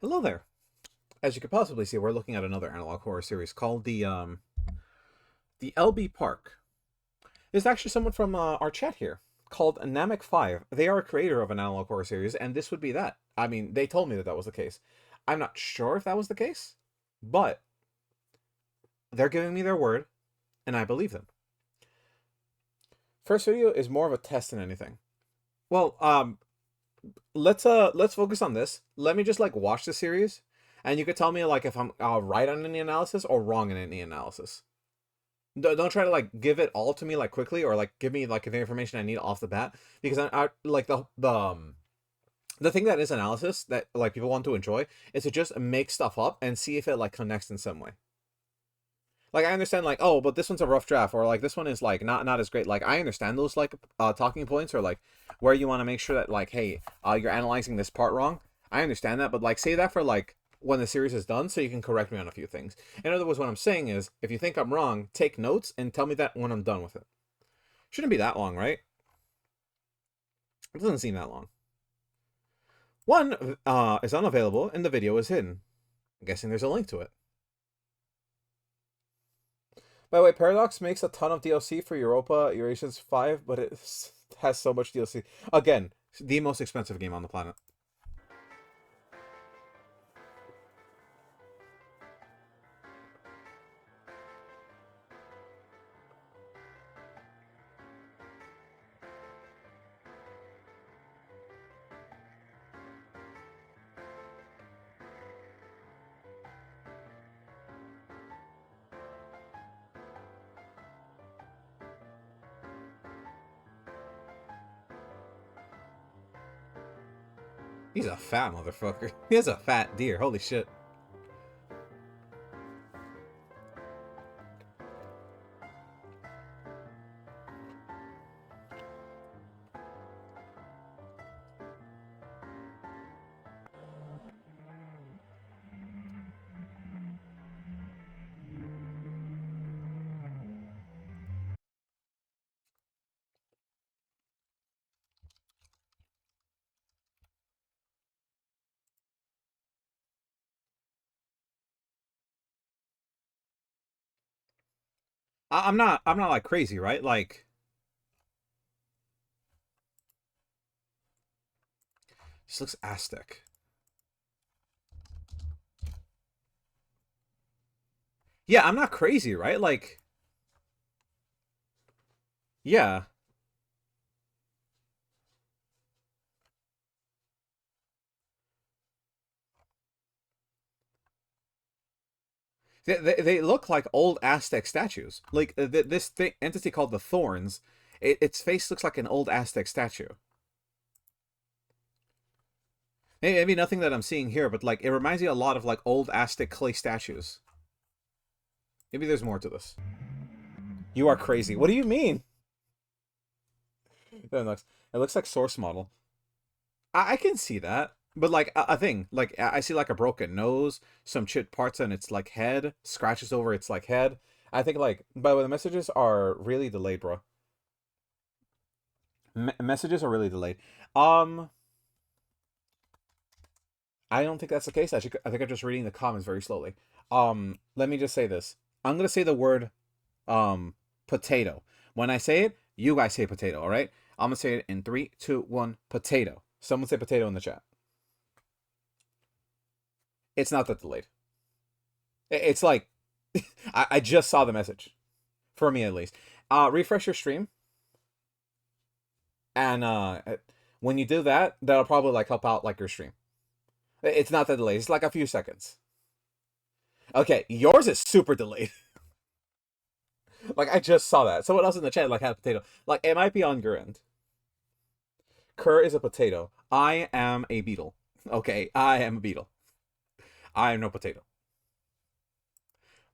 Hello there. As you could possibly see, we're looking at another analog horror series called the LB Park. There's actually someone from our chat here called Namek5. They are a creator of an analog horror series, and this would be that. I mean, they told me that that was the case. I'm not sure if that was the case, but they're giving me their word, and I believe them. First video is more of a test than anything. Well, let's focus on this. Let me just like watch the series, and you could tell me like if I'm right on any analysis or wrong in any analysis. Don't try to like give it all to me like quickly or like give me like the information I need off the bat because I like the thing that is analysis that like people want to enjoy is to just make stuff up and see if it like connects in some way. Like I understand like, oh, but this one's a rough draft, or like this one is like not as great. Like I understand those like talking points, or like where you want to make sure that like, hey, you're analyzing this part wrong. I understand that, but like say that for like when the series is done so you can correct me on a few things. In other words, what I'm saying is if you think I'm wrong, take notes and tell me that when I'm done with it. Shouldn't be that long, right? It doesn't seem that long. One is unavailable and the video is hidden. I'm guessing there's a link to it. By the way, Paradox makes a ton of DLC for Europa Eurasians 5, but it has so much DLC. Again, the most expensive game on the planet. He's a fat motherfucker. He has a fat deer. Holy shit. I'm not like crazy, right? Like, this looks Aztec. Yeah, I'm not crazy, right? Like, yeah. They look like old Aztec statues. Like, this entity called the Thorns, its face looks like an old Aztec statue. Maybe nothing that I'm seeing here, but like, it reminds me a lot of like old Aztec clay statues. Maybe there's more to this. You are crazy. What do you mean? It looks like source model. I can see that, but like a thing, like I see like a broken nose, some chipped parts on its like head, scratches over its like head. I think like, by the way, the messages are really delayed, bro. Messages are really delayed. Um, I don't think that's the case. Actually, I think I'm just reading the comments very slowly. Let me just say this. I'm gonna say the word potato. When I say it, you guys say potato. All right. I'm gonna say it in three, two, one. Potato. Someone say potato in the chat. It's not that delayed. It's like I just saw the message. For me at least. Refresh your stream, and when you do that, that'll probably like help out like your stream. It's not that delayed. It's like a few seconds. Okay, yours is super delayed. Like I just saw that. Someone else in the chat like had a potato. Like it might be on your end. Kerr is a potato. I am a beetle. Okay, I am a beetle. I am no potato.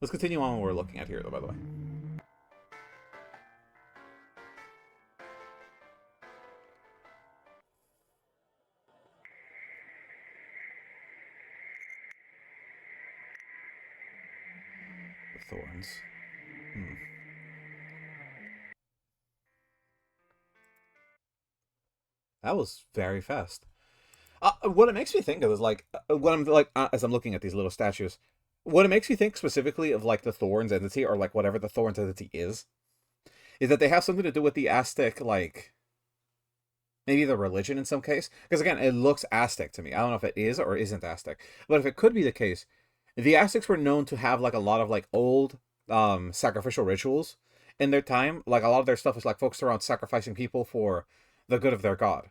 Let's continue on what we're looking at here, though. By the way, the thorns. Hmm. That was very fast. What it makes me think of is like what I'm like as I'm looking at these little statues. What it makes me think specifically of like the Thorns entity or like whatever the Thorns entity is that they have something to do with the Aztec like maybe the religion in some case. Because again, it looks Aztec to me. I don't know if it is or isn't Aztec, but if it could be the case, the Aztecs were known to have like a lot of like old sacrificial rituals in their time. Like a lot of their stuff was like focused around sacrificing people for the good of their god.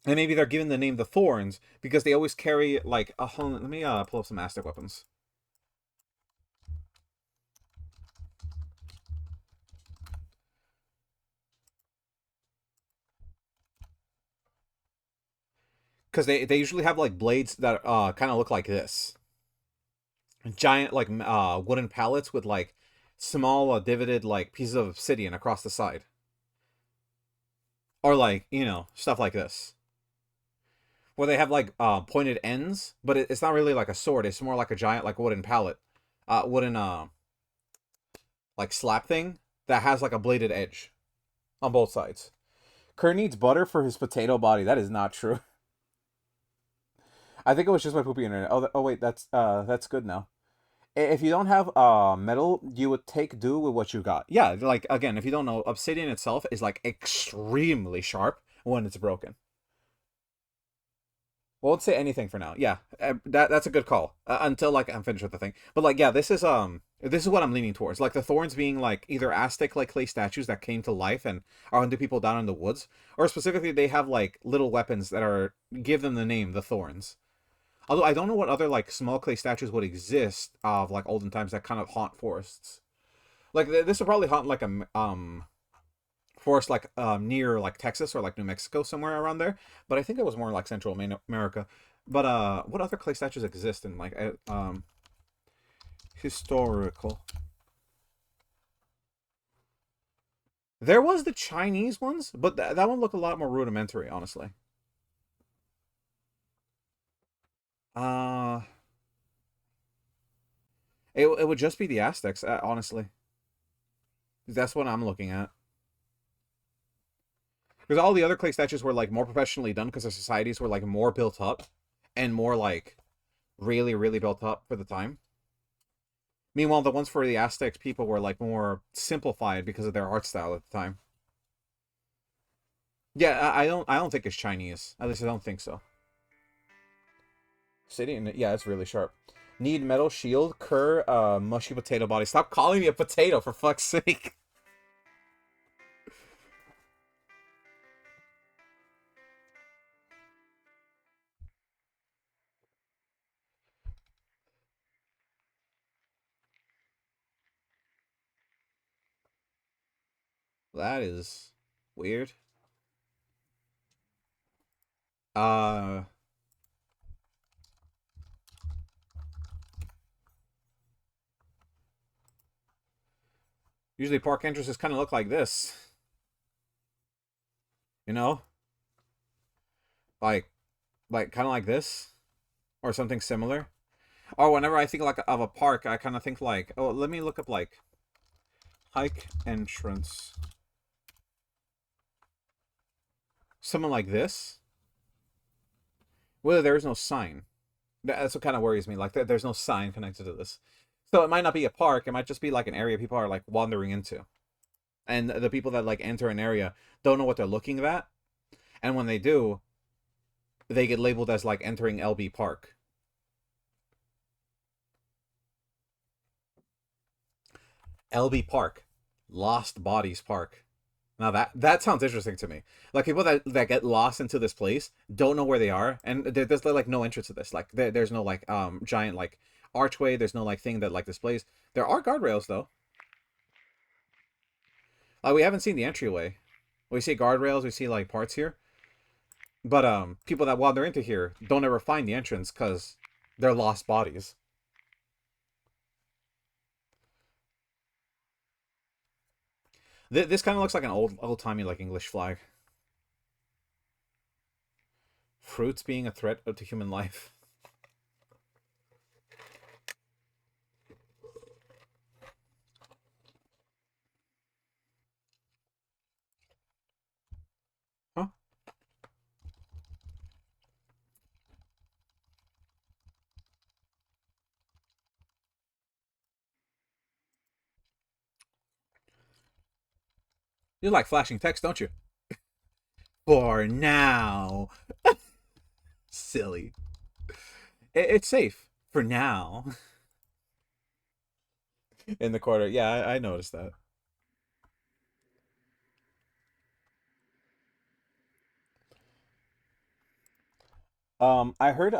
And maybe they're given the name the Thorns because they always carry like a let me pull up some Aztec weapons. Because they usually have like blades that kind of look like this. Giant like wooden pallets with like small divoted like pieces of obsidian across the side. Or like, stuff like this. Where they have like pointed ends, but it's not really like a sword, it's more like a giant like wooden pallet. Wooden like slap thing that has like a bladed edge on both sides. Kurt needs butter for his potato body. That is not true. I think it was just my poopy internet. Oh wait, that's good now. If you don't have metal, you would take do with what you got. Yeah, like again, if you don't know, obsidian itself is like extremely sharp when it's broken. Won't say anything for now. Yeah, that's a good call. Until like I'm finished with the thing. But like yeah, this is what I'm leaning towards. Like the thorns being like either Aztec like clay statues that came to life and are hunting people down in the woods, or specifically they have like little weapons that are give them the name the thorns. Although I don't know what other like small clay statues would exist of like olden times that kind of haunt forests. Like this would probably haunt like a forest like near like Texas or like New Mexico somewhere around there. But I think it was more like Central America. But what other clay statues exist in like historical? There was the Chinese ones, but that one looked a lot more rudimentary, honestly. Uh it would just be the Aztecs, honestly. That's what I'm looking at. Because all the other clay statues were like more professionally done because their societies were like more built up and more like really, really built up for the time. Meanwhile, the ones for the Aztecs people were like more simplified because of their art style at the time. Yeah, I don't think it's Chinese. At least I don't think so. City, yeah, it's really sharp. Need metal shield, cur, mushy potato body. Stop calling me a potato for fuck's sake. That is weird. Uh, Usually park entrances kind of look like this. You know, like kind of like this or something similar. Or whenever I think like of a park, I kind of think like, oh, let me look up like hike entrance. Someone like this. Whether there is no sign. That's what kind of worries me. Like there's no sign connected to this. So it might not be a park. It might just be like an area people are like wandering into. And the people that like enter an area don't know what they're looking at. And when they do, they get labeled as like entering LB Park. LB Park. Lost Bodies Park. Now that sounds interesting to me. Like people that get lost into this place don't know where they are, and there's like no entrance to this. Like there's no like giant like archway. There's no like thing that like displays. There are guardrails though. We haven't seen the entryway. We see guardrails. We see like parts here, but people that wander into here don't ever find the entrance because they're lost bodies. This kind of looks like an old timey like English flag. Fruits being a threat to human life. Huh? You like flashing text, don't you? For now. Silly. It's safe for now. In the corner. Yeah, I noticed that. I heard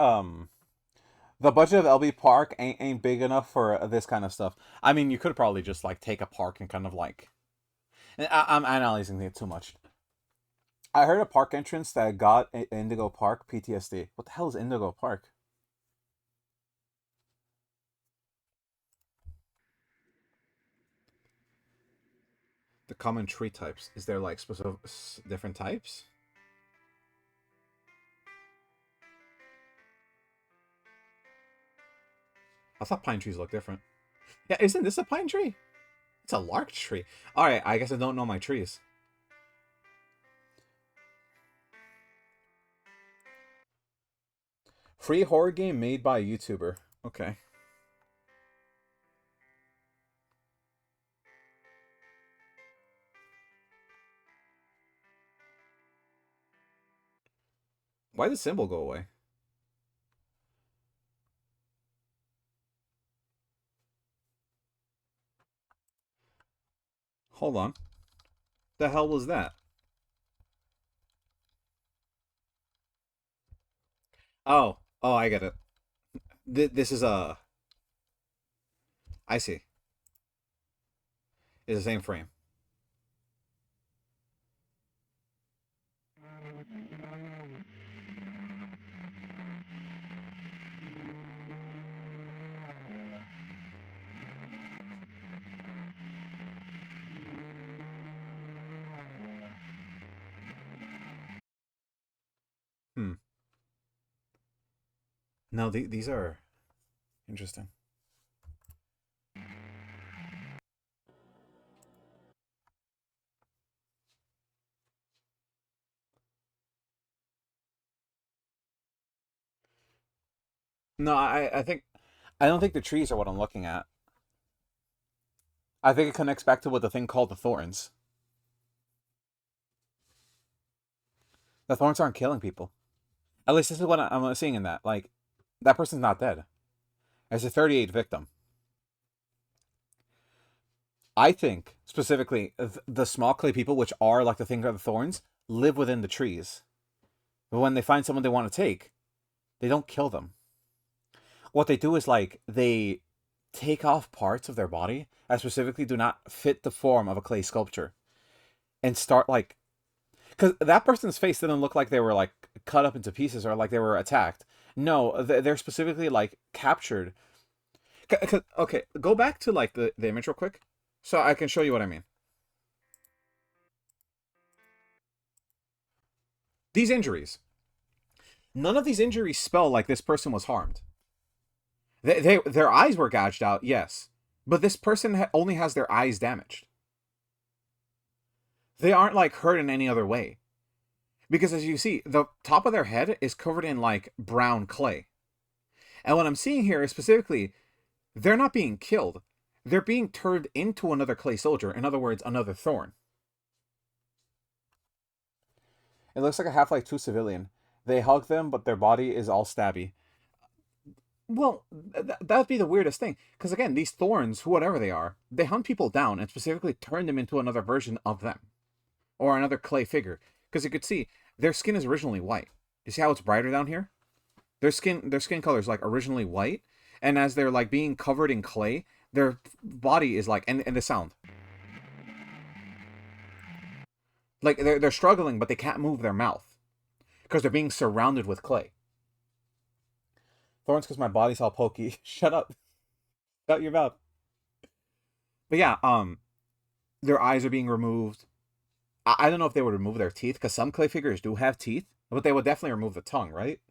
the budget of LB Park ain't big enough for this kind of stuff. I mean, you could probably just like take a park and kind of like I'm analyzing it too much. I heard a park entrance that got Indigo Park PTSD. What the hell is Indigo Park? The common tree types. Is there like specific different types? I thought pine trees look different. Yeah, isn't this a pine tree? It's a larch tree. All right, I guess I don't know my trees. Free horror game made by a YouTuber. Okay. Why did the symbol go away? Hold on. The hell was that? Oh, I get it. This is a. I see. It's the same frame. Hmm. No, these are interesting. No, I think I don't think the trees are what I'm looking at. I think it connects back to what the thing called the thorns. The thorns aren't killing people. At least this is what I'm seeing in that. Like, that person's not dead. It's a 38 victim. I think specifically the small clay people, which are like the thing of the thorns, live within the trees. But when they find someone they want to take, they don't kill them. What they do is like they take off parts of their body that specifically do not fit the form of a clay sculpture and start like because that person's face didn't look like they were like cut up into pieces or like they were attacked. No, they're specifically like captured. Okay, go back to like the image real quick, so I can show you what I mean. These injuries, none of these injuries spell like this person was harmed. Their eyes were gouged out, yes, but this person only has their eyes damaged. They aren't like hurt in any other way because as you see, the top of their head is covered in like brown clay. And what I'm seeing here is specifically they're not being killed. They're being turned into another clay soldier. In other words, another thorn. It looks like a Half-Life 2 civilian. They hug them, but their body is all stabby. Well, that'd be the weirdest thing. Because again, these thorns, whatever they are, they hunt people down and specifically turn them into another version of them. Or another clay figure. Because you could see, their skin is originally white. You see how it's brighter down here? Their skin color is like originally white. And as they're like being covered in clay, their body is like, and the sound. Like they're struggling, but they can't move their mouth. Because they're being surrounded with clay. Thorns because my body's all pokey. Shut up. Shut your mouth. But yeah, their eyes are being removed. I don't know if they would remove their teeth, because some clay figures do have teeth, but they would definitely remove the tongue, right?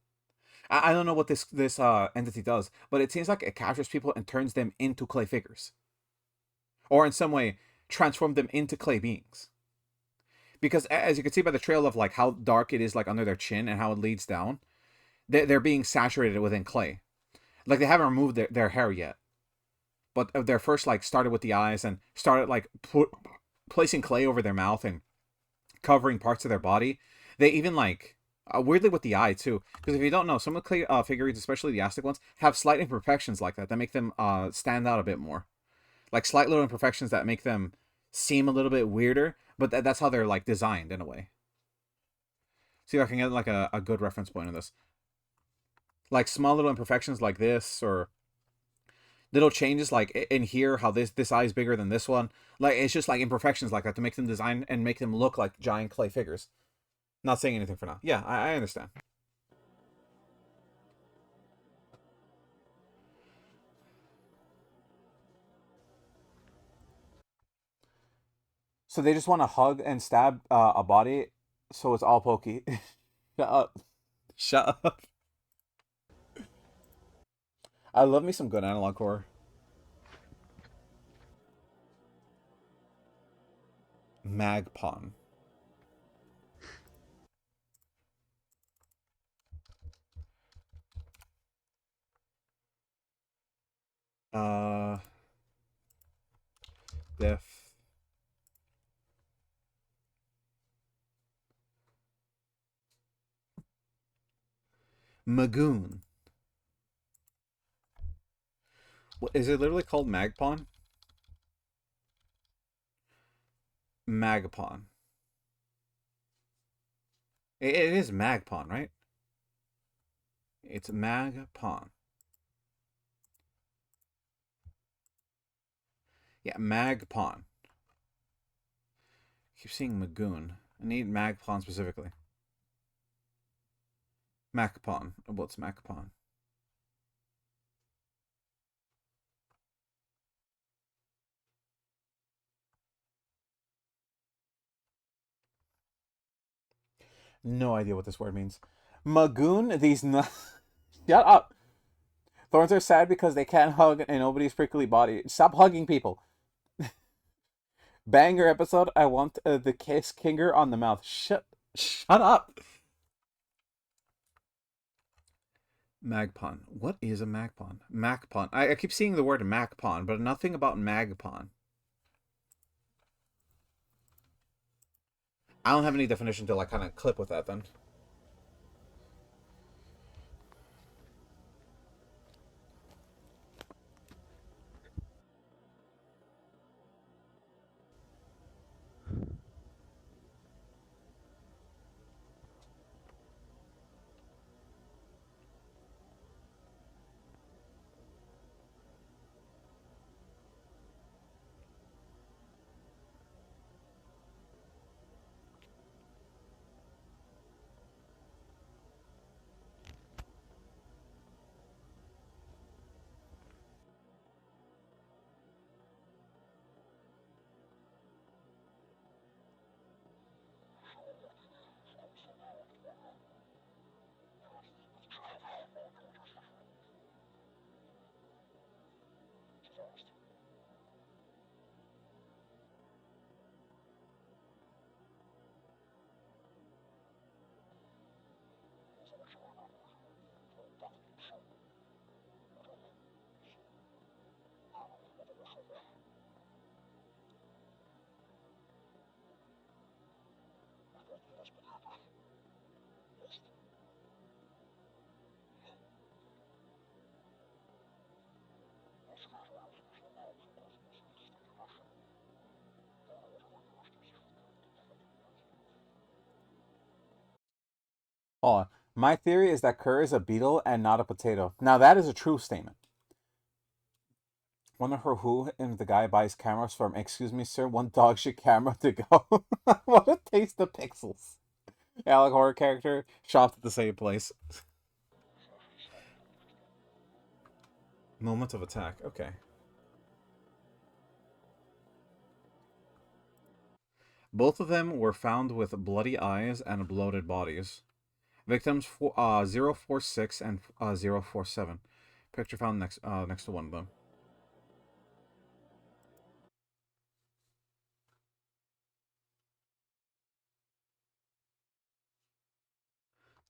I don't know what this entity does, but it seems like it captures people and turns them into clay figures. Or in some way, transform them into clay beings. Because as you can see by the trail of like how dark it is like under their chin and how it leads down, they're being saturated within clay. Like they haven't removed their hair yet, but they're first like started with the eyes and started like placing clay over their mouth and covering parts of their body. They even like weirdly with the eye too, because if you don't know, some of the clay figurines, especially the Aztec ones, have slight imperfections like that make them stand out a bit more. Like slight little imperfections that make them seem a little bit weirder, but that's how they're like designed in a way. See if I can get like a good reference point on this. Like small little imperfections like this, or little changes like in here, how this eye is bigger than this one. Like it's just like imperfections like that to make them design and make them look like giant clay figures. Not saying anything for now. Yeah, I understand. So they just want to hug and stab a body, so it's all pokey. Shut up. Shut up. I love me some good analog horror. Magpon. Uh, Death. Magoon. What, is it literally called Magpon? Magpon. It is Magpon, right? It's Magpon. Yeah, Magpon. I keep seeing Magoon. I need Magpon specifically. Macpon. What's Macpon? No idea what this word means. Magoon, these shut up. Thorns are sad because they can't hug and nobody's prickly body. Stop hugging people. Banger episode. I want the kiss Kinger on the mouth. Shut up. Magpon. What is a Magpon? Macpon. I keep seeing the word Macpon, but nothing about Magpon. I don't have any definition to like kind of clip with that then. Oh, my theory is that Kerr is a beetle and not a potato. Now that is a true statement. Wonder for who and the guy buys cameras from. Excuse me, sir. One dog shit camera to go. What a taste of pixels. Alec horror character shopped at the same place. Moment of attack. Okay. Both of them were found with bloody eyes and bloated bodies. Victims 046 and 047. Picture found next to one of them.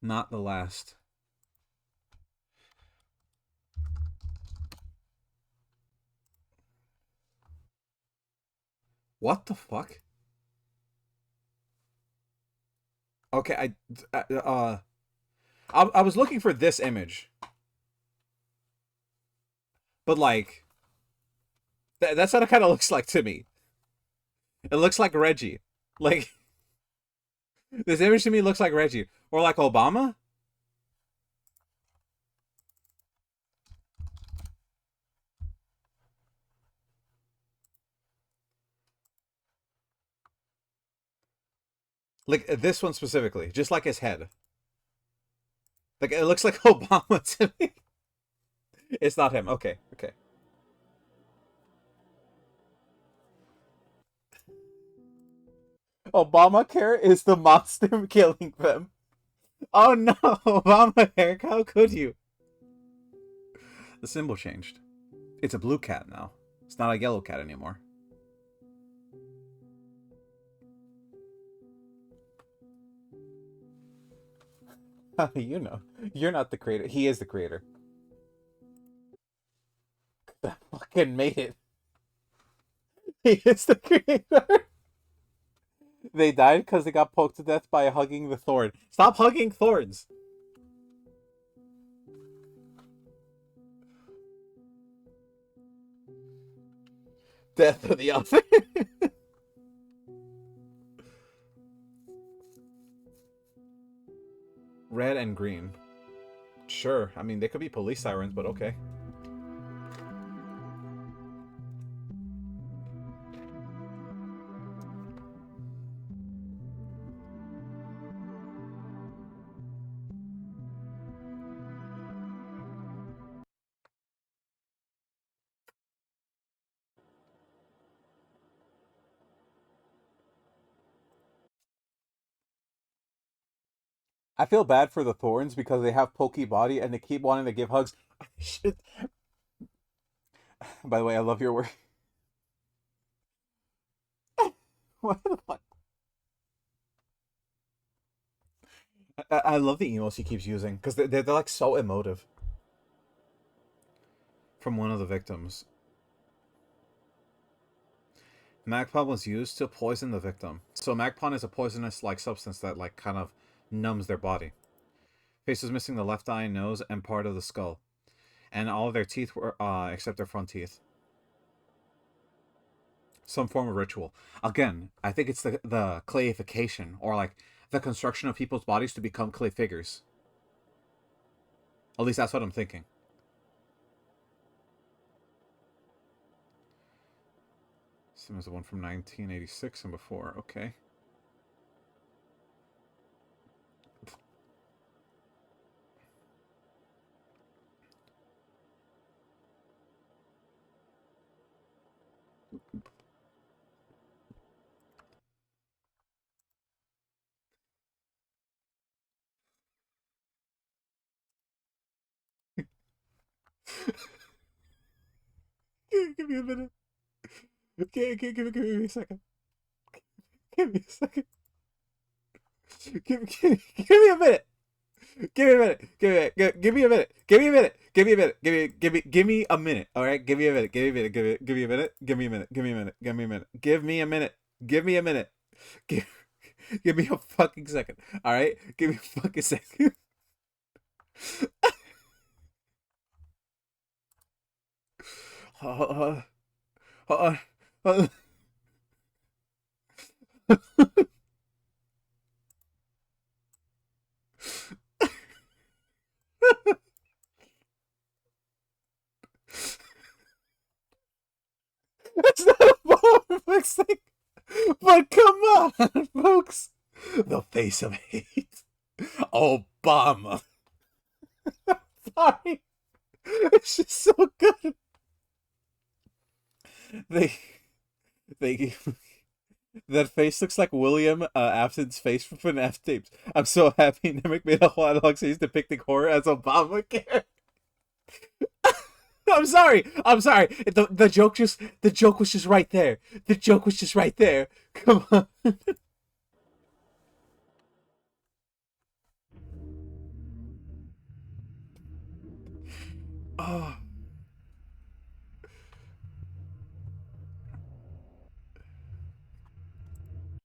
Not the last. What the fuck? Okay, I was looking for this image, but like that's what it kind of looks like to me. It looks like Reggie. Like this image to me looks like Reggie or like Obama. Like this one specifically, just like his head. Like it looks like Obama to me. It's not him. Okay, okay. Obamacare is the monster killing them. Oh no, Obamacare! How could you? The symbol changed. It's a blue cat now. It's not a yellow cat anymore. How do you know? You're not the creator. He is the creator. That fucking made it. He is the creator. They died because they got poked to death by hugging the thorn. Stop hugging thorns. Death of the author. Red and green. Sure. I mean, they could be police sirens, but okay. I feel bad for the thorns because they have pokey body and they keep wanting to give hugs. Shit. By the way, I love your work. What the fuck? I love the emos he keeps using because they're like so emotive. From one of the victims. Magpon was used to poison the victim. So Magpon is a poisonous like substance that like kind of numbs their body. Face was missing the left eye, nose, and part of the skull, and all of their teeth were except their front teeth. Some form of ritual. Again, I think it's the clayification or like the construction of people's bodies to become clay figures. At least that's what I'm thinking. Same as the one from 1986 and before. Okay. Give me a minute. Okay, give me a second. Give me a second. Give me a minute. Give me a minute. Give me a minute. Give me a minute. Give me a minute. Give me a minute. All right. Give me a minute. Give me a minute. Give me a minute. Give me a minute. Give me a minute. Give me a minute. Give me a minute. Give me a minute. Give Give me a fucking second. All right. Give me a fucking second. uh, uh, uh, It's not a bomb thing. But come on, folks. The face of hate. Obama. Sorry. It's just so good. They they that face looks like William Afton's face from FNAF tapes. I'm so happy Nemec made a whole analog series depicting horror as Obamacare. I'm sorry. I'm sorry. The joke was just right there. The joke was just right there. Come on. Oh,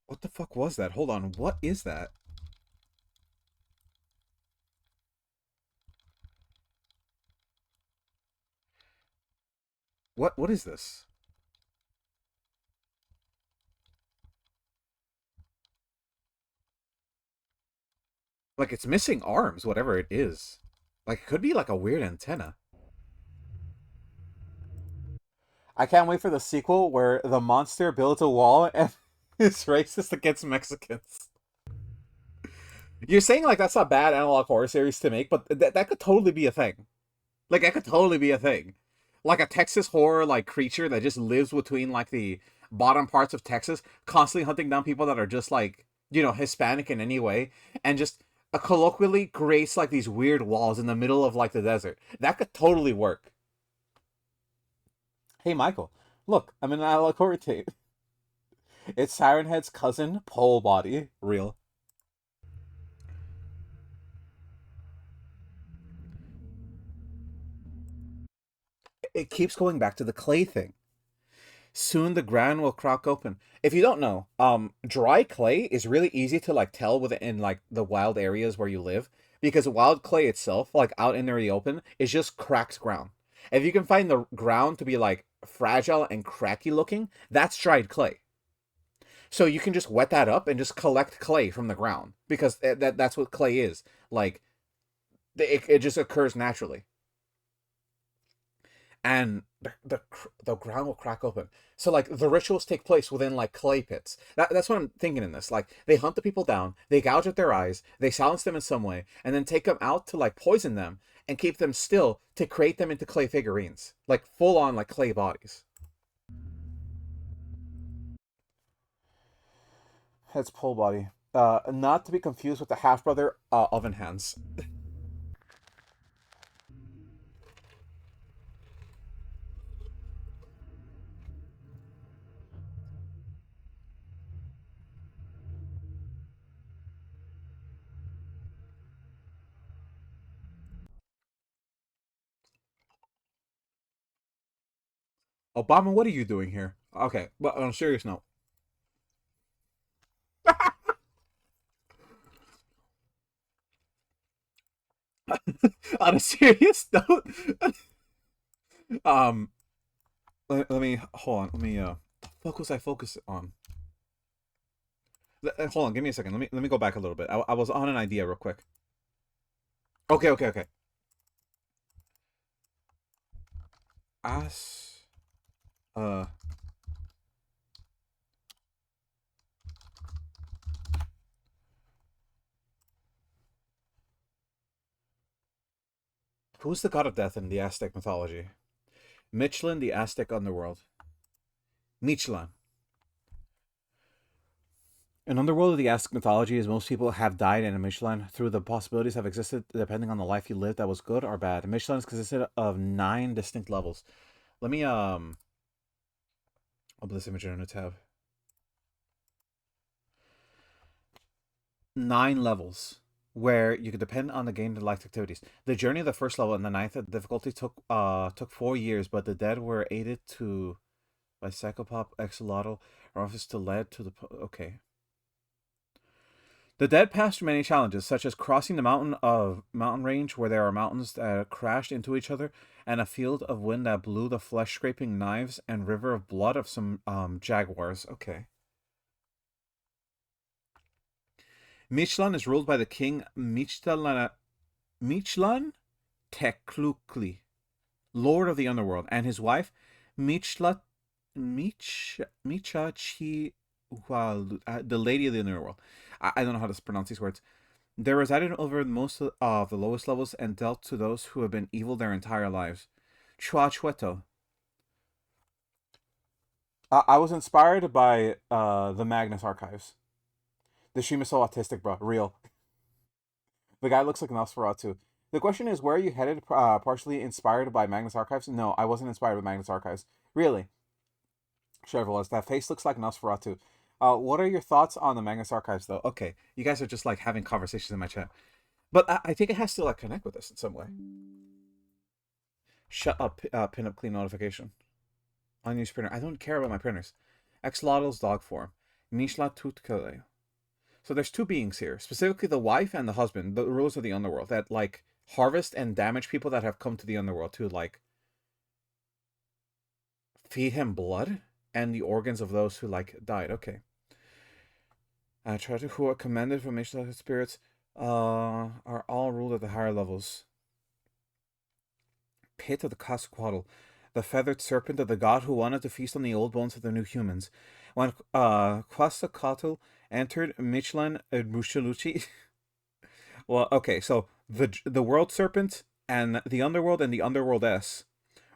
what the fuck was that? Hold on. What is that? What is this? Like it's missing arms, whatever it is. Like it could be like a weird antenna. I can't wait for the sequel where the monster builds a wall and is racist against Mexicans. You're saying like that's a bad analog horror series to make, but that could totally be a thing. Like that could totally be a thing. Like a Texas horror like creature that just lives between like the bottom parts of Texas, constantly hunting down people that are just like, Hispanic in any way, and just colloquially creates like these weird walls in the middle of like the desert. That could totally work. Hey Michael, look, I'm in an analog horror tape. It's Siren Head's cousin, Pole Body. Real. It keeps going back to the clay thing. Soon the ground will crack open. If you don't know, dry clay is really easy to like tell within like the wild areas where you live because wild clay itself, like out in the open, is just cracked ground. If you can find the ground to be like fragile and cracky looking, that's dried clay. So you can just wet that up and just collect clay from the ground because that's what clay is. Like it just occurs naturally. And the ground will crack open. So like the rituals take place within like clay pits. That's what I'm thinking in this. Like they hunt the people down, they gouge out their eyes, they silence them in some way, and then take them out to like poison them and keep them still to create them into clay figurines, like full on like clay bodies. That's pole body. Not to be confused with the half brother oven hands. Obama, what are you doing here? Okay, but on a serious note, on a serious note, um, let me hold on. Let me the fuck was I focused on? Hold on, give me a second. Let me go back a little bit. I was on an idea real quick. Okay, okay, okay. As uh, who's the god of death in the Aztec mythology? Michelin, the Aztec underworld. Michelin. An underworld of the Aztec mythology is most people have died in a Michelin through the possibilities have existed depending on the life you lived that was good or bad. Michelin is consisted of 9 distinct levels. Let me open this image in a tab. 9 levels where you could depend on the gained life activities. The journey of the first level and the ninth difficulty took 4 years, but the dead were aided to by Psychopop, Exolotl, or office to lead to the okay. The dead passed through many challenges, such as crossing the mountain range where there are mountains that crashed into each other, and a field of wind that blew the flesh-scraping knives and river of blood of some jaguars. Okay. Mictlan is ruled by the king Mictlan Teclucli, lord of the underworld, and his wife Michla Micha Chi, the lady of the underworld. I don't know how to pronounce these words. They resided over most of the lowest levels and dealt to those who have been evil their entire lives. Chuachueto. I was inspired by the Magnus Archives. The Shima's so autistic, bro. Real. The guy looks like Nosferatu. The question is, where are you headed? Partially inspired by Magnus Archives? No, I wasn't inspired by Magnus Archives. Really? Chevrolet, that face looks like Nosferatu. What are your thoughts on the Magnus Archives, though? Okay, you guys are just like having conversations in my chat, but I think it has to like connect with this in some way. Shut up, pinup clean notification. Unused printer. I don't care about my printers. Axolotl's dog form. Mishla Tutkale. So there's 2 beings here, specifically the wife and the husband, the rulers of the underworld, that like harvest and damage people that have come to the underworld to like. Feed him blood and the organs of those who like died. Okay. Try to who are commanded from ancient spirits are all ruled at the higher levels. Pit of the Quetzalcoatl, the feathered serpent of the god who wanted to feast on the old bones of the new humans. When Quetzalcoatl entered Michelin Mushaluchi, well, okay, so the world serpent and the underworld S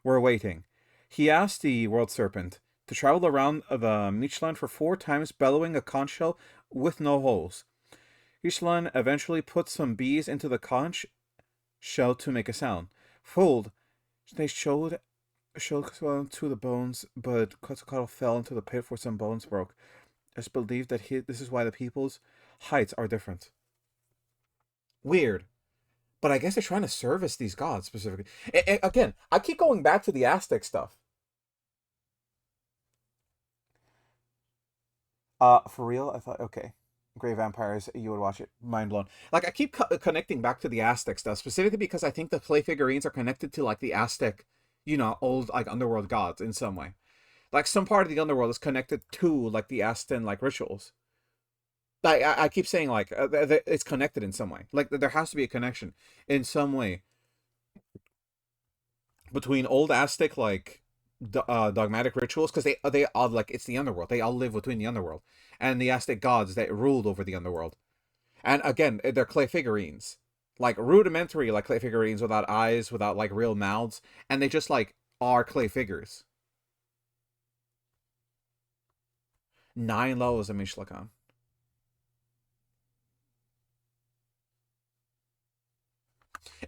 were waiting. He asked the world serpent to travel around the Michelin for 4 times, bellowing a conch shell with no holes. Michelin eventually put some bees into the conch shell to make a sound. Fooled, they showed to the bones, but Quetzalcoatl fell into the pit for some bones broke. It's believed that this is why the people's heights are different. Weird. But I guess they're trying to service these gods specifically. Again, I keep going back to the Aztec stuff. For real? I thought, okay. Grey Vampires, you would watch it. Mind blown. Like, I keep connecting back to the Aztec stuff, specifically because I think the clay figurines are connected to, like, the Aztec, old, like, underworld gods in some way. Like, some part of the underworld is connected to, like, the Aztec, like, rituals. Like, I keep saying, like, it's connected in some way. Like, there has to be a connection in some way between old Aztec, like, dogmatic rituals, because they all, like, it's the underworld. They all live between the underworld. And the Aztec gods that ruled over the underworld. And again, they're clay figurines. Like, rudimentary, like, clay figurines without eyes, without, like, real mouths. And they just, like, are clay figures. 9 levels of Mishlakan.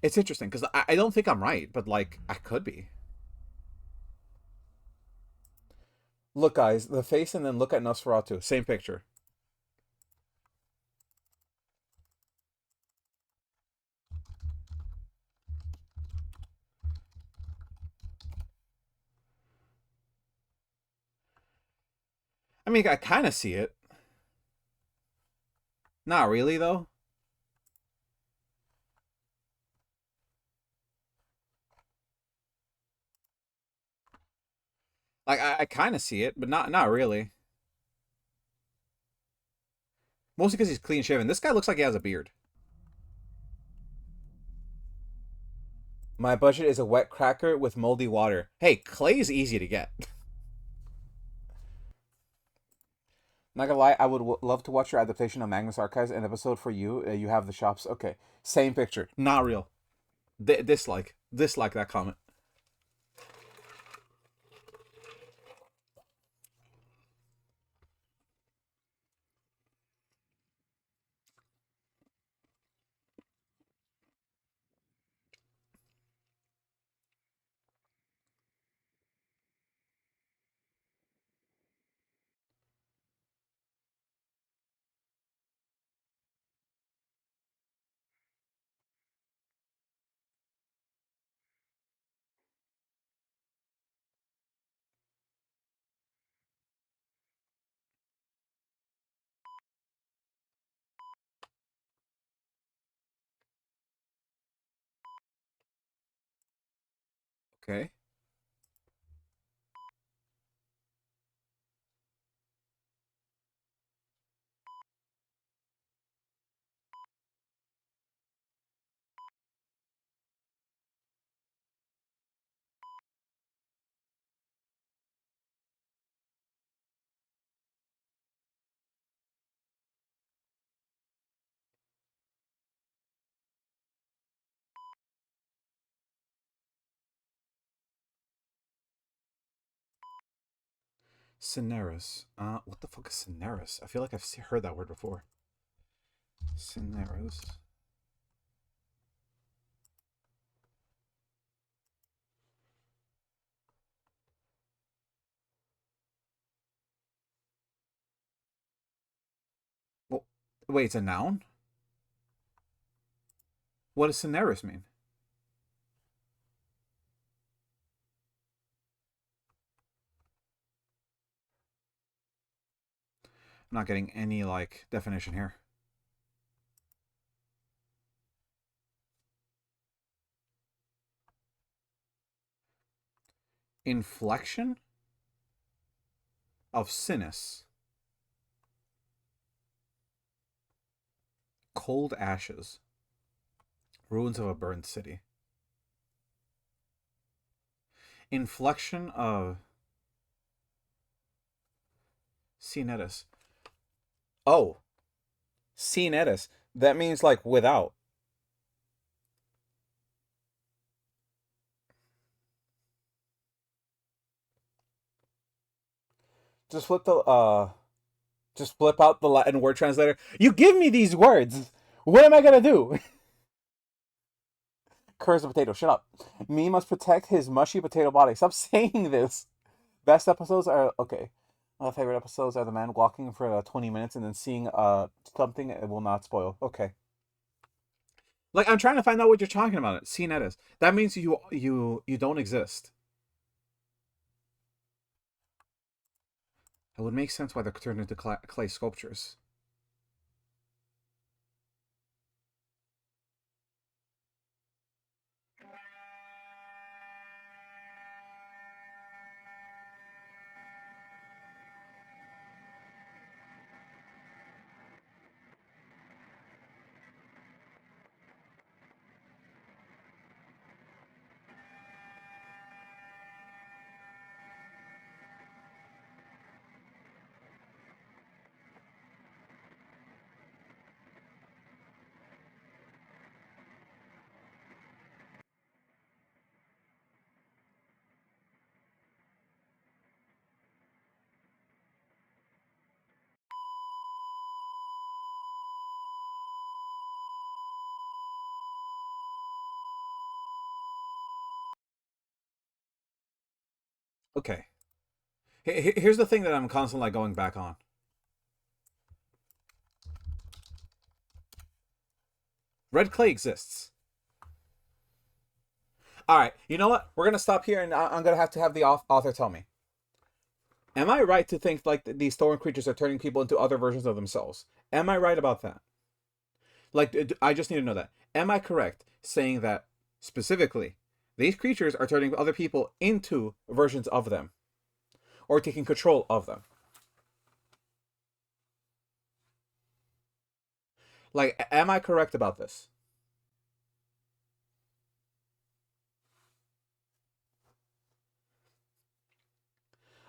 It's interesting, because I don't think I'm right, but, like, I could be. Look, guys, the face and then look at Nosferatu. Same picture. I mean, I kind of see it. Not really, though. Like, I kind of see it, but not really. Mostly because he's clean shaven. This guy looks like he has a beard. My budget is a wet cracker with moldy water. Hey, clay is easy to get. Not gonna lie, I would love to watch your adaptation of Magnus Archives. An episode for you. You have the shops. Okay, same picture. Not real. Dislike that comment. Okay. Cineris. What the fuck is Cineris? I feel like I've heard that word before. Cineris. Well, wait, it's a noun? What does Cineris mean? I'm not getting any, like, definition here. Inflection? of Sinus. Cold ashes. Ruins of a burned city. Inflection of Cinetus. Oh, Cinetus. That means like without. Just flip the just flip out the Latin word translator. You give me these words. What am I gonna do? Curse the potato. Shut up. Me must protect his mushy potato body. Stop saying this. Best episodes are okay. My favorite episodes are the man walking for 20 minutes and then seeing something it will not spoil. Okay. Like I'm trying to find out what you're talking about. Seeing that is that means you don't exist. It would make sense why they're turned into clay sculptures. Okay. Here's the thing that I'm constantly like going back on. Red clay exists. All right. You know what? We're gonna stop here, and I'm gonna have to have the author tell me. Am I right to think like these thorn creatures are turning people into other versions of themselves? Am I right about that? Like, I just need to know that. Am I correct saying that specifically these creatures are turning other people into versions of them or taking control of them? Like, am I correct about this?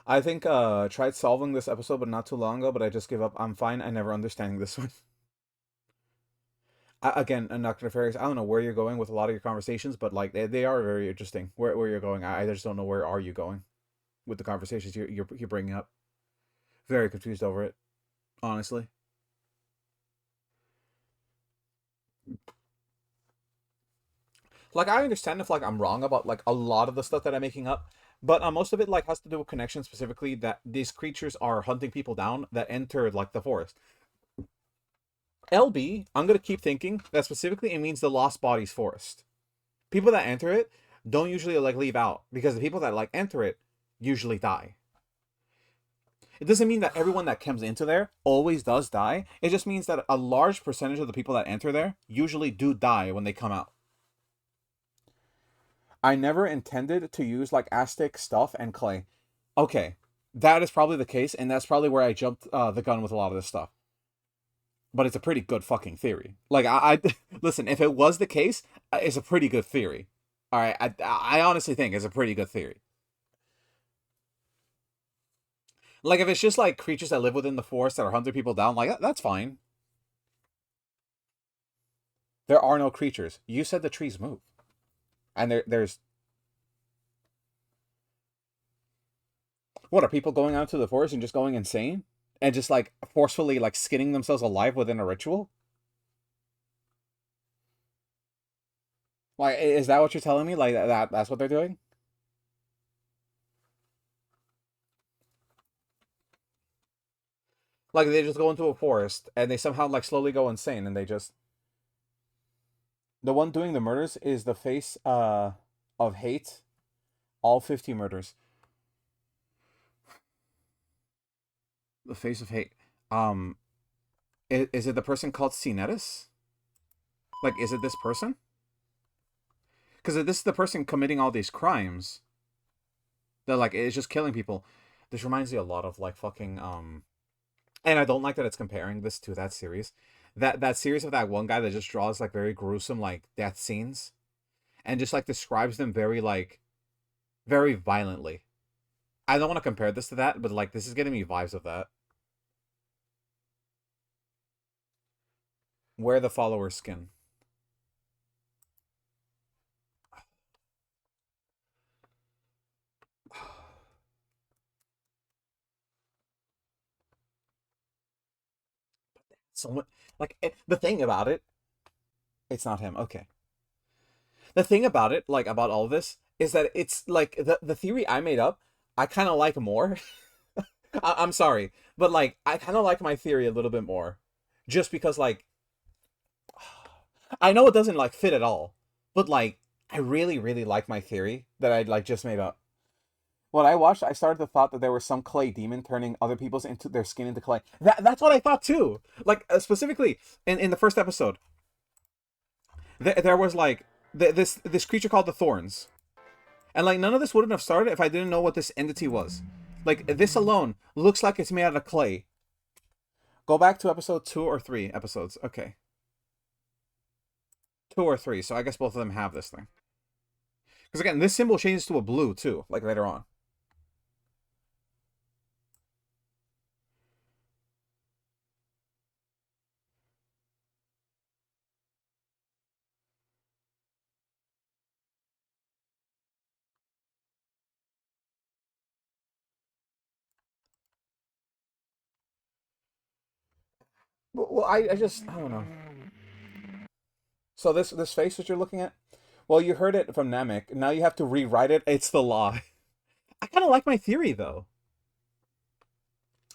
I think tried solving this episode, but not too long ago. But I just give up. I'm fine. I never understanding this one. Again, Nocturne Fairies. I don't know where you're going with a lot of your conversations, but like they are very interesting. Where you're going, I just don't know where are you going with the conversations you're bringing up. Very confused over it, honestly. Like I understand if like I'm wrong about like a lot of the stuff that I'm making up, but most of it like has to do with connection specifically that these creatures are hunting people down that enter like the forest. LB, I'm gonna keep thinking that specifically it means the Lost Bodies Forest. People that enter it don't usually like leave out because the people that like enter it usually die. It doesn't mean that everyone that comes into there always does die. It just means that a large percentage of the people that enter there usually do die when they come out. I never intended to use like Aztec stuff and clay. Okay, that is probably the case, and that's probably where I jumped the gun with a lot of this stuff. But it's a pretty good fucking theory. Like I listen, if it was the case, it's a pretty good theory. All right, I honestly think it's a pretty good theory. Like if it's just like creatures that live within the forest that are hunting people down, like that's fine. There are no creatures. You said the trees move, and there's what are people going out to the forest and just going insane and just like forcefully like skinning themselves alive within a ritual? Like, is that what you're telling me? Like that's what they're doing? Like they just go into a forest and they somehow like slowly go insane and they just the one doing the murders is the face of hate. All 50 murders. The face of hate. Um, is it the person called Cinetis? Like, is it this person? Because this is the person committing all these crimes. That like is just killing people. This reminds me a lot of like fucking and I don't like that it's comparing this to that series. That series of that one guy that just draws like very gruesome like death scenes and just like describes them very like very violently. I don't want to compare this to that, but like this is getting me vibes of that. Wear the follower's skin. So like the thing about it, it's not him. Okay. The thing about it, like about all this, is that it's like the theory I made up. I kind of like more. I'm sorry, but like I kind of like my theory a little bit more, just because like I know it doesn't like fit at all, but like I really like my theory that I like just made up. When I watched, I started to thought that there was some clay demon turning other people's into their skin into clay. That's what I thought too. Like specifically in the first episode, there was like this creature called the Thorns, and like none of this wouldn't have started if I didn't know what this entity was. Like this alone looks like it's made out of clay. Go back to episode 2 or 3 episodes. Okay, 2 or 3. So I guess both of them have this thing. Because again, this symbol changes to a blue too, like later on. Well, I don't know. So this face that you're looking at, well, you heard it from Namek. Now you have to rewrite it. It's the law. I kind of like my theory though.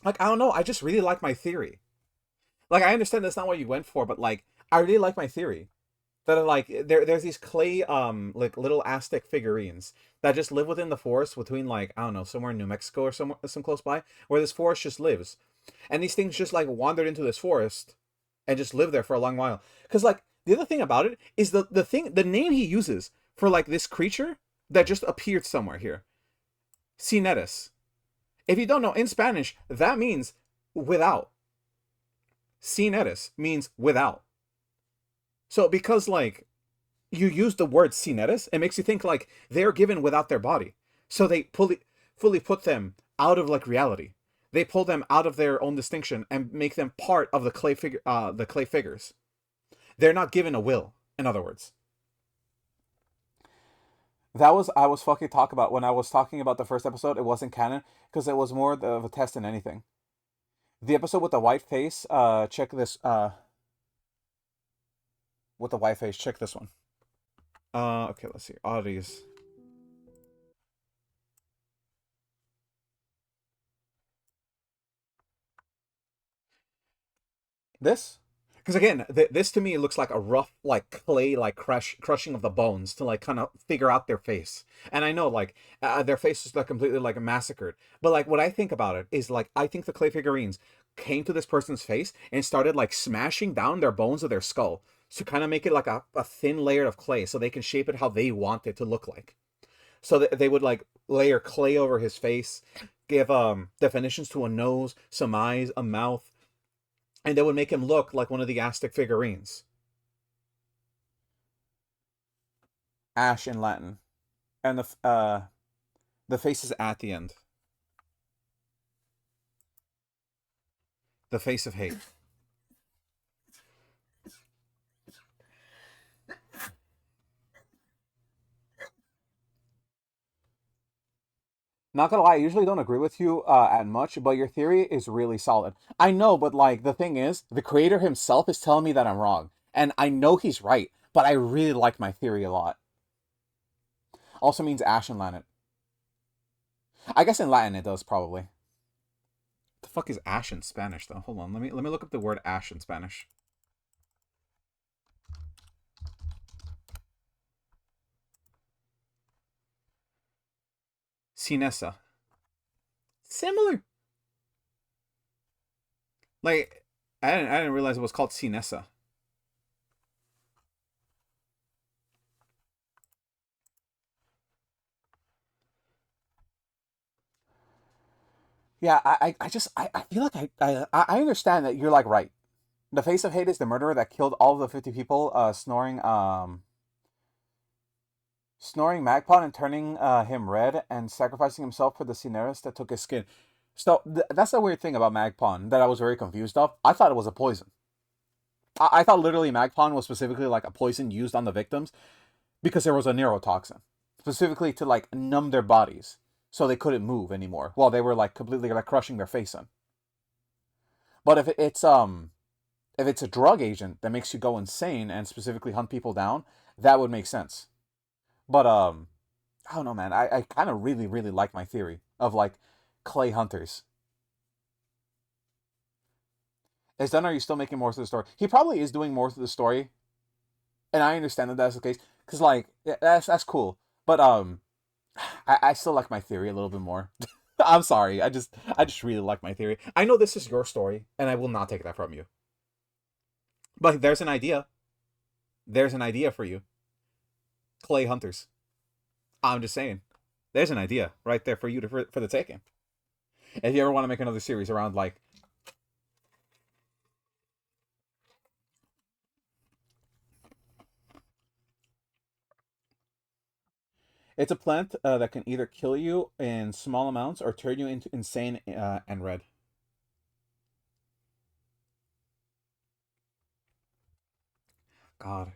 Like I don't know. I just really like my theory. Like I understand that's not what you went for, but like I really like my theory. That are like there's these clay like little Aztec figurines that just live within the forest between like I don't know somewhere in New Mexico or somewhere some close by where this forest just lives, and these things just like wandered into this forest and just lived there for a long while. Because like the other thing about it is the name he uses for like this creature that just appeared somewhere here, Cinetis. If you don't know in Spanish, that means without. Cinetis means without. So because like you use the word cinetis, it makes you think like they're given without their body. So they fully put them out of like reality. They pull them out of their own distinction and make them part of the clay figures. They're not given a will, in other words. That was I was fucking talk about when I was talking about the first episode. It wasn't canon because it was more of a test than anything. The episode with the white face. Check this. With the white face. Check this one. Okay. Let's see. Oddities. This? Because again, this to me looks like a rough, like clay, like crushing of the bones to like kind of figure out their face. And I know like their face is like completely like massacred. But like what I think about it is like I think the clay figurines came to this person's face and started like smashing down their bones of their skull to kind of make it like a thin layer of clay so they can shape it how they want it to look like. So that they would like layer clay over his face, give definitions to a nose, some eyes, a mouth, and that would make him look like one of the Aztec figurines. Ash in Latin, and the face is at the end. The face of hate. Not gonna lie, I usually don't agree with you at much, but your theory is really solid. I know, but like the thing is, the creator himself is telling me that I'm wrong, and I know he's right, but I really like my theory a lot. Also means ash in Latin. I guess in Latin it does probably. The fuck is ash in Spanish though? Hold on, let me look up the word ash in Spanish. Cinesa. Similar. Like I didn't realize it was called Cinesa. Yeah, I feel like I understand that you're like right. The face of hate is the murderer that killed all of the 50 people, snoring Magpon and turning him red and sacrificing himself for the Cineris that took his skin. So that's the weird thing about Magpon that I was very confused of. I thought it was a poison. I thought literally Magpon was specifically like a poison used on the victims because there was a neurotoxin, specifically to like numb their bodies so they couldn't move anymore while they were like completely like crushing their face in. But if it's a drug agent that makes you go insane and specifically hunt people down, that would make sense. But I don't know, man. I kind of really like my theory of like clay hunters. Is done? Are you still making more to the story? He probably is doing more to the story, and I understand that that's the case because like yeah, that's cool. But I still like my theory a little bit more. I'm sorry. I just really like my theory. I know this is your story, and I will not take that from you. But there's an idea. There's an idea for you, clay hunters. I'm just saying. There's an idea right there for you to for the taking. If you ever want to make another series around like it's a plant that can either kill you in small amounts or turn you into insane and red. God,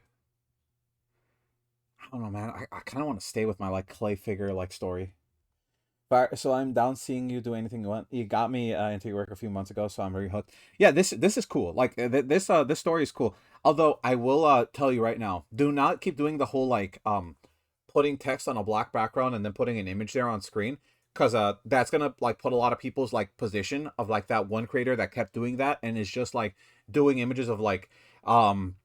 I don't know, man. I kind of want to stay with my like clay figure like story. But so I'm down seeing you do anything you want. You got me into your work a few months ago, so I'm very hooked. Yeah, this is cool. Like this story is cool. Although I will tell you right now, do not keep doing the whole like putting text on a black background and then putting an image there on screen, because that's gonna like put a lot of people's like position of like that one creator that kept doing that and is just like doing images of like um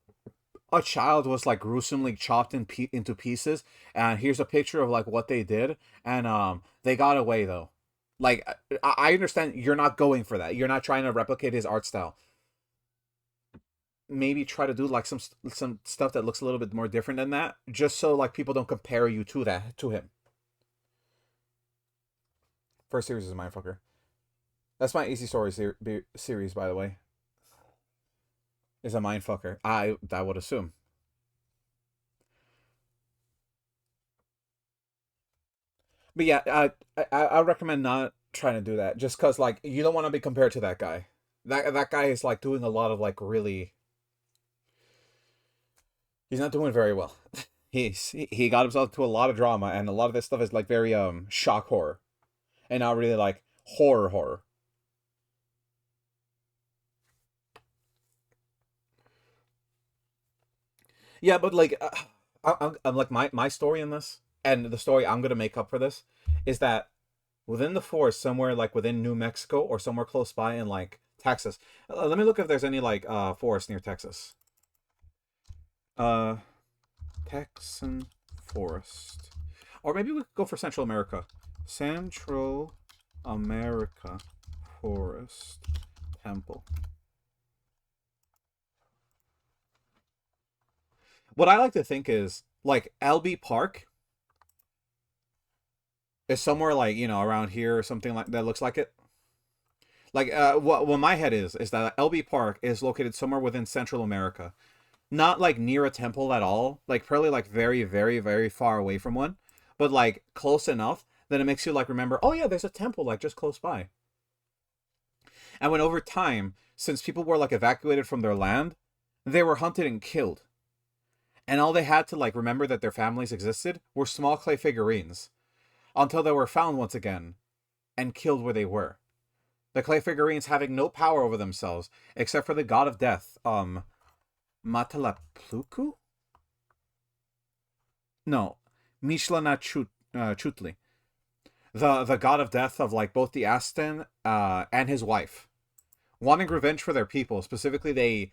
a child was like gruesomely chopped into pieces, and here's a picture of like what they did, and they got away though. Like I understand you're not going for that, you're not trying to replicate his art style. Maybe try to do like some stuff that looks a little bit more different than that, just so like people don't compare you to that to him. First series is a mindfucker. That's my AC story series, by the way, is a mindfucker. I would assume. But yeah, I recommend not trying to do that, just because like you don't want to be compared to that guy. That guy is like doing a lot of like really. He's not doing very well. He got himself into a lot of drama, and a lot of this stuff is like very shock horror, and not really like horror. Yeah, but like I'm like my story in this, and the story I'm gonna make up for this is that within the forest, somewhere like within New Mexico or somewhere close by in like Texas. Let me look if there's any like forest near Texas. Uh, Texan forest, or maybe we could go for Central America. Central America forest temple. What I like to think is like LB Park is somewhere like around here or something like that looks like it. Like what my head is that LB Park is located somewhere within Central America, not like near a temple at all, like probably like very far away from one, but like close enough that it makes you like remember, oh yeah, there's a temple like just close by. And when over time, since people were like evacuated from their land, they were hunted and killed, and all they had to like remember that their families existed were small clay figurines until they were found once again and killed where they were. The clay figurines having no power over themselves except for the god of death, Matalapluku? No, Mishlana Chutli, the god of death of like both the Aston and his wife, wanting revenge for their people. Specifically, they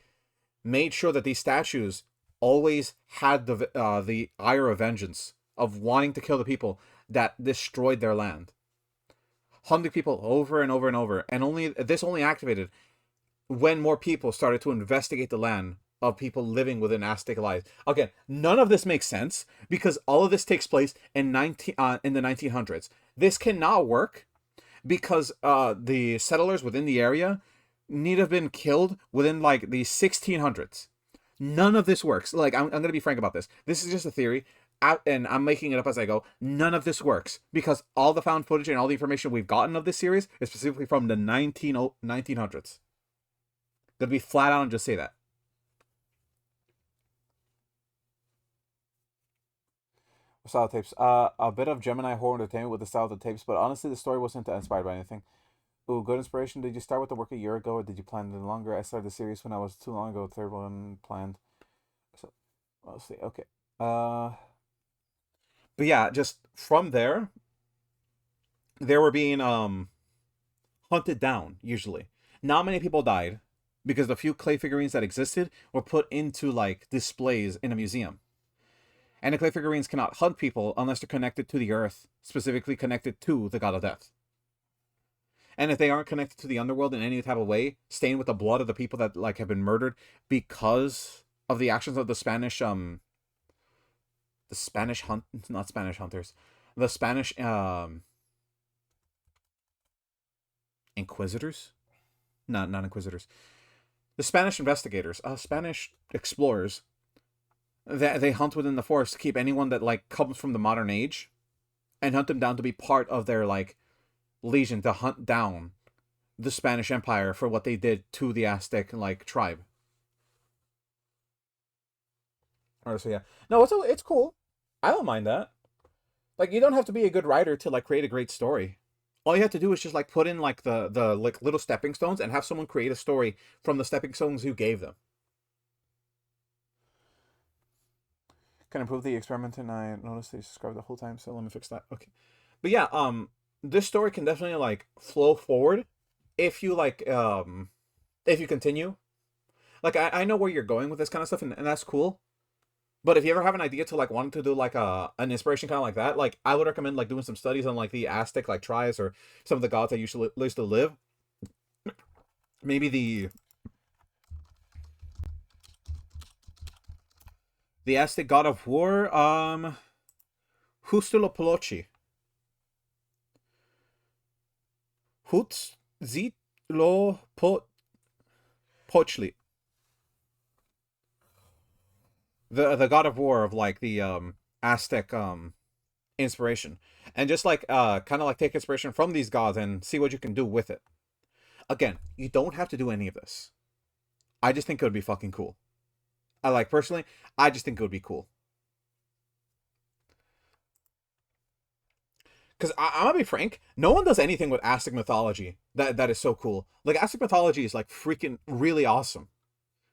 made sure that these statues always had the ire of vengeance of wanting to kill the people that destroyed their land, hunting people over and over and over, and only activated when more people started to investigate the land of people living within Aztec lives. Again, none of this makes sense because all of this takes place in the 1900s. This cannot work because the settlers within the area need to have been killed within like the 1600s. None of this works. Like, I'm going to be frank about this. This is just a theory, and I'm making it up as I go. None of this works because all the found footage and all the information we've gotten of this series is specifically from the 1900s. Gonna be flat out and just say that. Style tapes. A bit of Gemini horror entertainment with the style of the tapes, but honestly, the story wasn't inspired by anything. Ooh, good inspiration. Did you start with the work a year ago, or did you plan it longer? I started the series when I was too long ago. Third one planned. So, let's see. Okay. Uh, But yeah, just from there, they were being hunted down. Usually, not many people died because the few clay figurines that existed were put into like displays in a museum. And the clay figurines cannot hunt people unless they're connected to the earth, specifically connected to the god of death. And if they aren't connected to the underworld in any type of way, stained with the blood of the people that like have been murdered because of the actions of the Spanish hunt not Spanish hunters, the Spanish inquisitors? No, not inquisitors. The Spanish investigators, Spanish explorers. They hunt within the forest to keep anyone that like comes from the modern age and hunt them down to be part of their like legion to hunt down the Spanish Empire for what they did to the Aztec like tribe. Or so yeah. No, it's cool. I don't mind that. Like you don't have to be a good writer to like create a great story. All you have to do is just like put in like the like little stepping stones and have someone create a story from the stepping stones you gave them. can improve the experiment, and I noticed they subscribed the whole time, so let me fix that. Okay. But yeah, this story can definitely like flow forward if you like if you continue. Like I know where you're going with this kind of stuff and that's cool. But if you ever have an idea to like wanting to do like an inspiration kind of like that, like I would recommend like doing some studies on like the Aztec like tribes or some of the gods that used to live. Maybe the Aztec god of war, Huitzilopochtli. Huitzilopochtli. The god of war of like the Aztec inspiration. And just like kind of like take inspiration from these gods and see what you can do with it. Again, you don't have to do any of this. I just think it would be fucking cool. I like personally, I just think it would be cool. Because I'm gonna be frank, no one does anything with Aztec mythology that is so cool. Like Aztec mythology is like freaking really awesome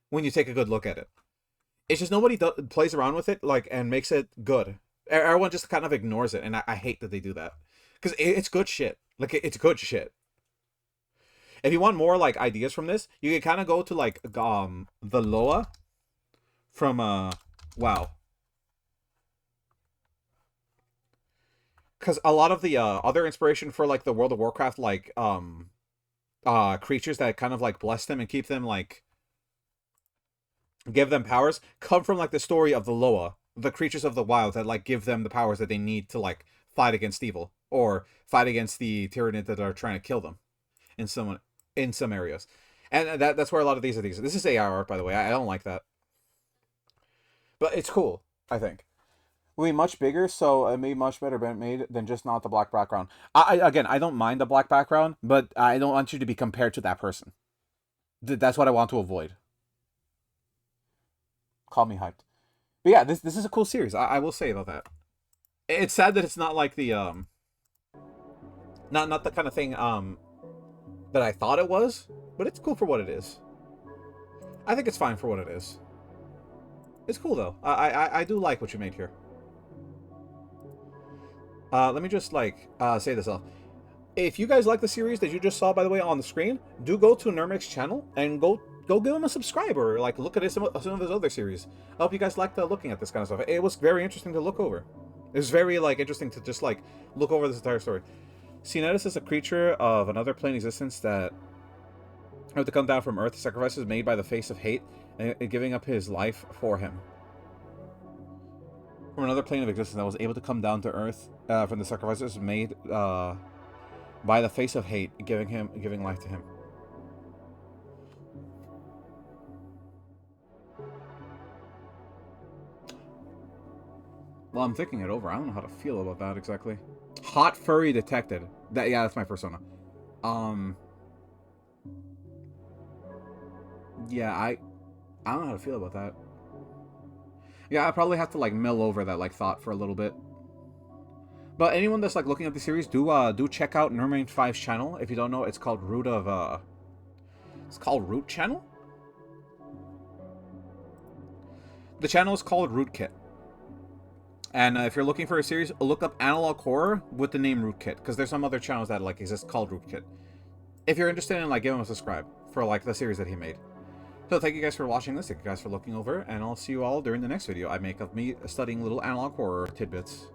when you take a good look at it. It's just nobody plays around with it like and makes it good. Everyone just kind of ignores it, and I hate that they do that because it's good shit. Like it's good shit. If you want more like ideas from this, you can kind of go to like the Loa from WoW, because a lot of the other inspiration for like the World of Warcraft like creatures that kind of like bless them and keep them like give them powers come from like the story of the Loa, the creatures of the wild that like give them the powers that they need to like fight against evil or fight against the Tyranids that are trying to kill them in some areas. And that's where a lot of these are these. This is AR art, by the way. I don't like that. But it's cool, I think. Will be much bigger, so it may be much better made than just not the black background. Again, I don't mind the black background, but I don't want you to be compared to that person. That's what I want to avoid. Call me hyped. But yeah, this is a cool series. I will say about that. It's sad that it's not like the not the kind of thing that I thought it was, but it's cool for what it is. I think it's fine for what it is. It's cool though. I do like what you made here. Let me just like say this off. If you guys like the series that you just saw, by the way, on the screen, do go to Nurmic's channel and go give him a subscriber. Like look at some of his other series. I hope you guys liked looking at this kind of stuff. It was very interesting to look over. It was very like interesting to just like look over this entire story. Cinetis is a creature of another plane existence that have to come down from Earth. Sacrifices made by the face of hate and giving up his life for him. From another plane of existence that was able to come down to Earth from the sacrifices made by the face of hate, giving life to him. Well, I'm thinking it over. I don't know how to feel about that exactly. Hot furry detected. Yeah, that's my persona. Um. Yeah, I don't know how to feel about that. Yeah, I probably have to like mill over that like thought for a little bit. But anyone that's like looking at the series, do check out Nermain 5's channel. If you don't know, it's called It's called Root Channel? The channel is called Rootkit. And if you're looking for a series, look up Analog Horror with the name Rootkit, because there's some other channels that like exist called Rootkit. If you're interested in like, give him a subscribe for like the series that he made. So thank you guys for watching this, thank you guys for looking over, and I'll see you all during the next video I make of me studying little analog horror tidbits.